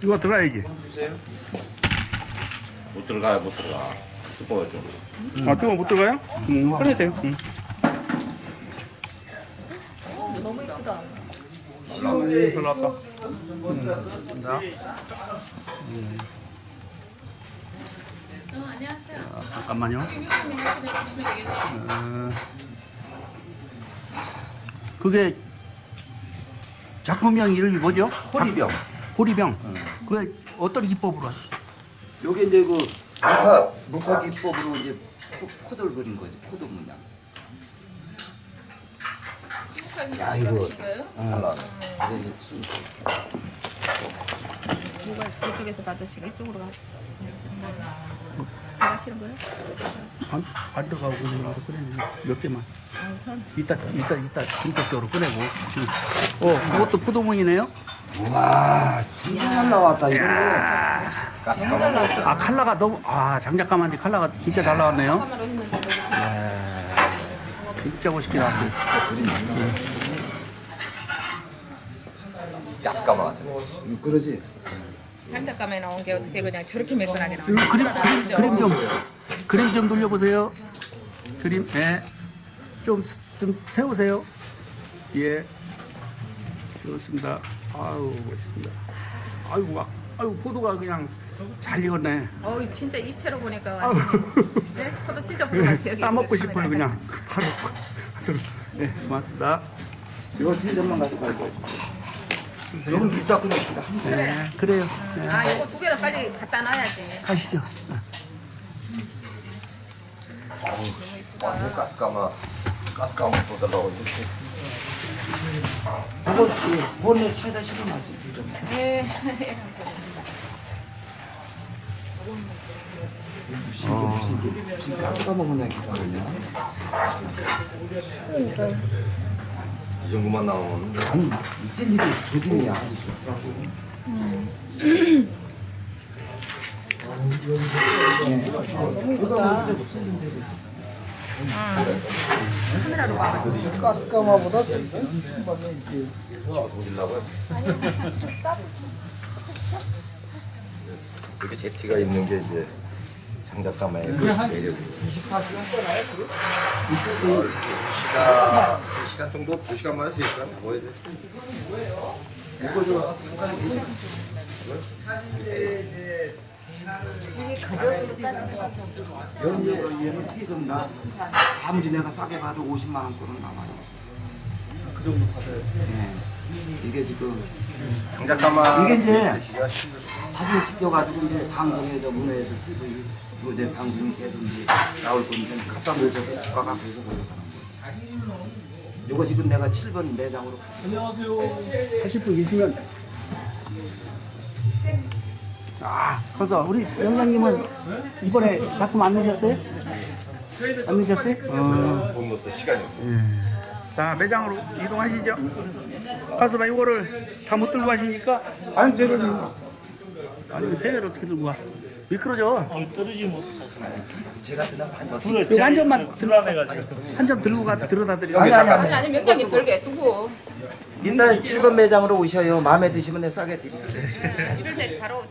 이거 들어가야지. 주세요. 못 들어가요, 못 들어가. 뜨거워 좀. 아, 뜨거 못 들어가요? 꺼내세요. 너무 이쁘다. 잘 나왔다. 안녕하세요. 잠깐만요. 그게 작품명 이름이 뭐죠? 호리병. 호리병. 그래 어떤 기법으로 하셨어요? 요게 이제 그 목화 기법으로 이제 포도를 그린 거지. 포도 문양. 야 이거. 누가 이쪽에서 받으시고 이쪽으로 하시는 거예요? 안 들어가고 그냥 그래 몇 개만. 선. 이따 본격적으로 꺼내고. 그것도 포도문이네요. 와 진짜 잘 나왔다 이거. 아 칼라가 너무 장작가만데 칼라가 진짜 잘 나왔네요. 카메라 했는데 진짜 멋있게 나왔어요. 가스가마 같은 거. 그러지. 장작감에 나온 게 어떻게 그냥 저렇게 매끈하게 나와요? 그림 좀 돌려보세요. 그림, 좀 세우세요. 예, 좋습니다. 아유 멋있습니다. 아유 포도가 그냥 잘 익었네. 진짜 입체로 보니까 아유. 네? 포도 진짜 보는 것 같아요. 따먹고 싶어요 그냥. 바로. 네, 고맙습니다. 이거 7점만 가져갈 거야. 너무 밑다 그냥 한 점. 네, 그래요. 네. 이거 두 개는 빨리 갖다 놔야지. 가시죠. 완전 가스가마 보다 나오는데. 이거 본네 차에다 실어놨어. 2점. 예. 무슨 가스가 먹는 애기거든요. 이 정도만 나오면 아니 이젠 이게 조짐이야. 아주 좋더라고. 카메라로 봐. 가스가마보다 보시려고요? 이렇게 제티가 있는 게 이제 장작가마의 매력이에요. 2시간 정도? 2시간 만에 3시간 구워야 돼. 연예로 얘는 세금 나 아무리 내가 싸게 봐도 50만 원권은 남아있어. 그 정도 받아요. 네. 이게 지금 장작가마 이게 이제 시기가 힘들어. 사진 찍혀가지고 이제 방송에서 문화에서 TV 이거 이제 방송이 계속 이제 나올 건데 갖다 놓으셔서 주가가 계속 올라가는 거예요. 이거 지금 내가 7번 매장으로 하실 분 계시면. 그래서 우리 영장님은 이번에 작품 안 내셨어요? 안 내셨어요? 못 넣었어 시간이 없어. 자, 매장으로 이동하시죠. 가서 이거를 다 못 들고 가십니까? 아니 저는 아니, 세를 어떻게 들고 가? 미끄러져. 떨어지면 어떡하지? 제가 그냥 반반 이거 한 점만 불안해가지고. 한 점 들고 들어다 드릴게요. 아니 명장님 들게 두고 일단 7번 매장으로 오셔요. 마음에 드시면 내가 싸게 드릴게요. 이럴 때 바로